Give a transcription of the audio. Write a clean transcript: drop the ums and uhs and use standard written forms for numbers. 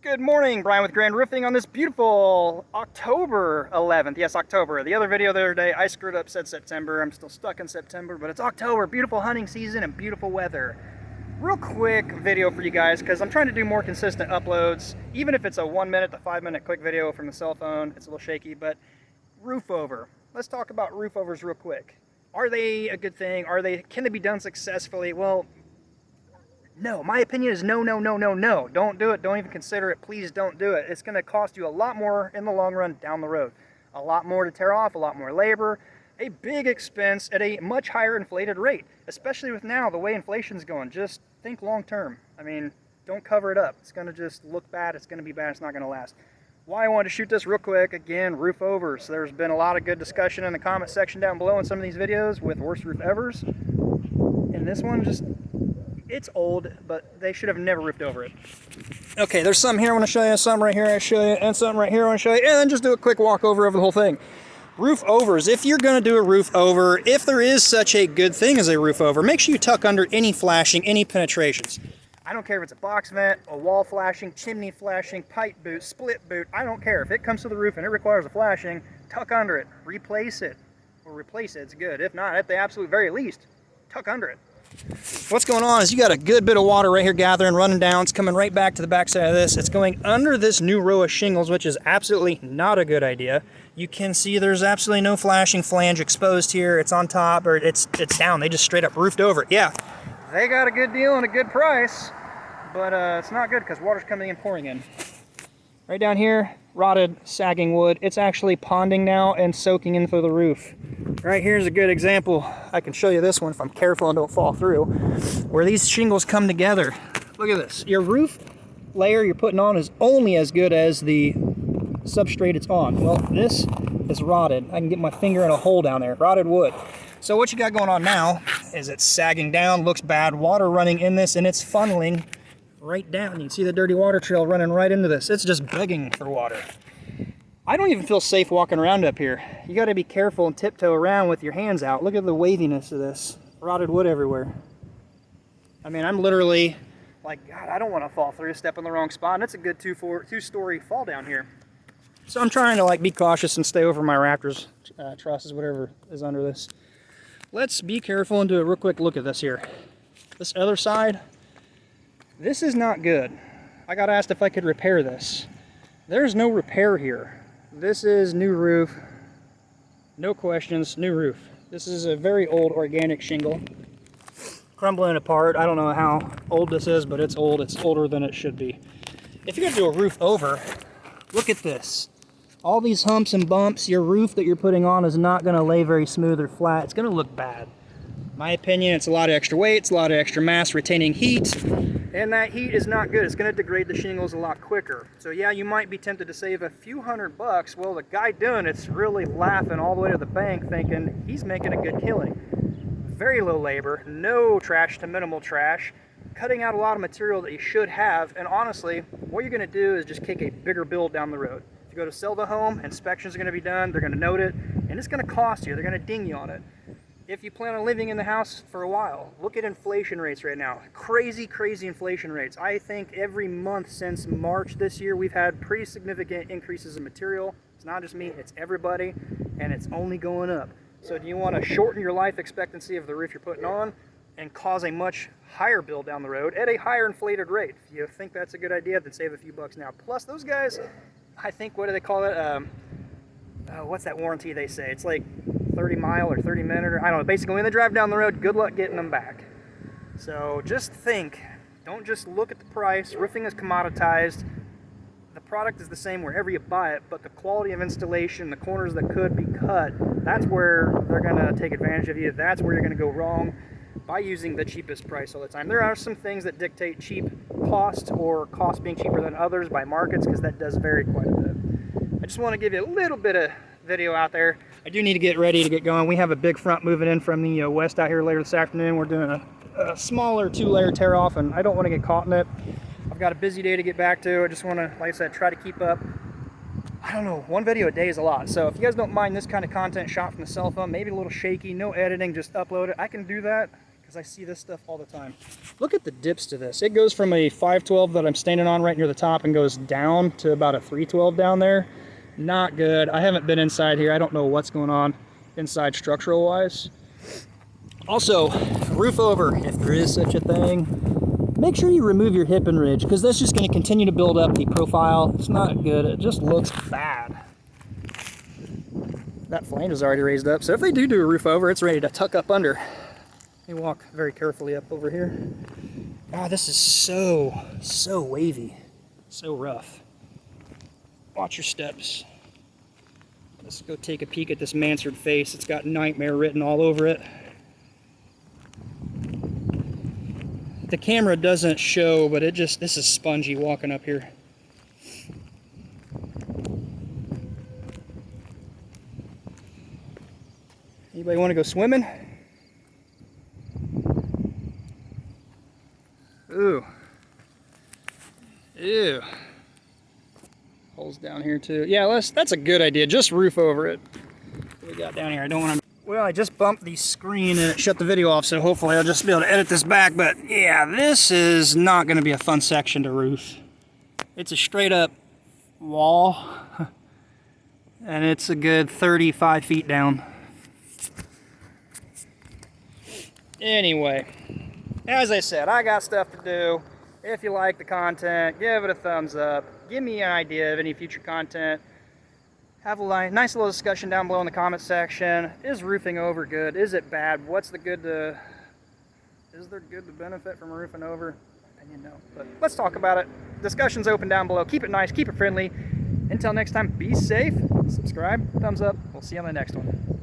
Good morning, Brian with Grand Roofing on this beautiful October 11th. Yes, October. The other video the other day, I screwed up, said September. I'm still stuck in September, but it's October. Beautiful hunting season and beautiful weather. Real quick video for you guys because I'm trying to do more consistent uploads. Even if it's a 1 minute to 5 minute quick video from the cell phone, it's a little shaky, but roof over. Let's talk about roof overs real quick. Are they a good thing? Can they be done successfully? Well, no, my opinion is no. Don't do it. Don't even consider it. Please don't do it. It's going to cost you a lot more in the long run down the road. A lot more to tear off, a lot more labor, a big expense at a much higher inflated rate, especially with now the way inflation's going. Just think long term. I mean, don't cover it up. It's going to just look bad. It's going to be bad. It's not going to last. Why I wanted to shoot this real quick, again, roof overs. There's been a lot of good discussion in the comment section down below in some of these videos with worst roof evers. And this one just... it's old, but they should have never roofed over it. Okay, there's some here I want to show you, some right here I show you, and some right here I want to show you, and then just do a quick walk over the whole thing. Roof overs. If you're going to do a roof over, if there is such a good thing as a roof over, make sure you tuck under any flashing, any penetrations. I don't care if it's a box vent, a wall flashing, chimney flashing, pipe boot, split boot. I don't care. If it comes to the roof and it requires a flashing, tuck under it, replace it, or replace it. It's good. If not, at the absolute very least, tuck under it. What's going on is you got a good bit of water right here gathering, running down. It's coming right back to the backside of this. It's going under this new row of shingles, which is absolutely not a good idea. You can see there's absolutely no flashing flange exposed here. It's on top, or it's down. They just straight up roofed over it. Yeah, they got a good deal and a good price, but it's not good because water's coming in, pouring in. Right down here, rotted, sagging wood. It's actually ponding now and soaking in through the roof. Right here's a good example. I can show you this one if I'm careful and don't fall through. Where these shingles come together. Look at this. Your roof layer you're putting on is only as good as the substrate it's on. Well, this is rotted. I can get my finger in a hole down there. Rotted wood. So what you got going on now is it's sagging down, looks bad, water running in this, and it's funneling right down. You can see the dirty water trail running right into this. It's just begging for water. I don't even feel safe walking around up here. You got to be careful and tiptoe around with your hands out. Look at the waviness of this. Rotted wood everywhere. I mean, I'm literally like, God, I don't want to fall through, step in the wrong spot. And it's a good two-story fall down here. So I'm trying to like be cautious and stay over my Raptors trusses, whatever is under this. Let's be careful and do a real quick look at this here. This other side, this is not good. I got asked if I could repair this. There's no repair here. This is new roof, no questions, new roof. This is a very old organic shingle, crumbling apart. I don't know how old this is, but it's old. It's older than it should be. If you're gonna do a roof over, look at this. All these humps and bumps, your roof that you're putting on is not gonna lay very smooth or flat. It's gonna look bad. My opinion, it's a lot of extra weight, it's a lot of extra mass retaining heat, and that heat is not good. It's going to degrade the shingles a lot quicker. So yeah, you might be tempted to save a few $100. Well, the guy doing it's really laughing all the way to the bank thinking he's making a good killing. Very low labor, no trash to minimal trash, cutting out a lot of material that you should have, and honestly, what you're going to do is just kick a bigger bill down the road. If you go to sell the home, inspections are going to be done, they're going to note it, and it's going to cost you. They're going to ding you on it. If you plan on living in the house for a while, look at inflation rates right now. Crazy inflation rates. I think every month since March this year, we've had pretty significant increases in material. It's not just me, it's everybody, and it's only going up. So do you want to shorten your life expectancy of the roof you're putting on and cause a much higher bill down the road at a higher inflated rate? If you think that's a good idea, then save a few bucks now. Plus those guys, I think, what do they call it? What's that warranty they say? It's like 30 mile or 30 minute, or I don't know. Basically, when they drive down the road, good luck getting them back. So just think, don't just look at the price. Roofing is commoditized. The product is the same wherever you buy it, but the quality of installation, the corners that could be cut, that's where they're going to take advantage of you. That's where you're going to go wrong by using the cheapest price all the time. There are some things that dictate cheap cost or cost being cheaper than others by markets, because that does vary quite a bit. I just want to give you a little bit of video out there. I do need to get ready to get going. We have a big front moving in from the west out here later this afternoon. We're doing a smaller 2-layer tear off, and I don't want to get caught in it. I've got a busy day to get back to. I just want to, like I said, try to keep up. I don't know, one video a day is a lot. So if you guys don't mind this kind of content shot from the cell phone, maybe a little shaky, no editing, just upload it. I can do that because I see this stuff all the time. Look at the dips to this. It goes from a 512 that I'm standing on right near the top and goes down to about a 312 down there. Not good. I haven't been inside here. I don't know what's going on inside structural wise. Also, roof over, if there is such a thing, make sure you remove your hip and ridge, because that's just going to continue to build up the profile. It's not good. It just looks bad. That flange is already raised up, so if they do a roof over, it's ready to tuck up under. Let me walk very carefully up over here. Oh, this is so wavy, so rough. Watch your steps. Let's go take a peek at this mansard face. It's got nightmare written all over it. The camera doesn't show, but this is spongy walking up here. Anybody want to go swimming? Ooh. Ew. Holes down here too. Yeah, that's a good idea. Just roof over it. What we got down here? I don't want to. Well, I just bumped the screen and it shut the video off, so hopefully I'll just be able to edit this back. But yeah, this is not going to be a fun section to roof. It's a straight up wall, and it's a good 35 feet down. Anyway, as I said, I got stuff to do. If you like the content, give it a thumbs up. Give me an idea of any future content. Have a nice little discussion down below in the comment section. Is roofing over good? Is it bad? What's the good to... Is there good to benefit from roofing over? Opinion, no. But let's talk about it. Discussion's open down below. Keep it nice. Keep it friendly. Until next time, be safe. Subscribe. Thumbs up. We'll see you on the next one.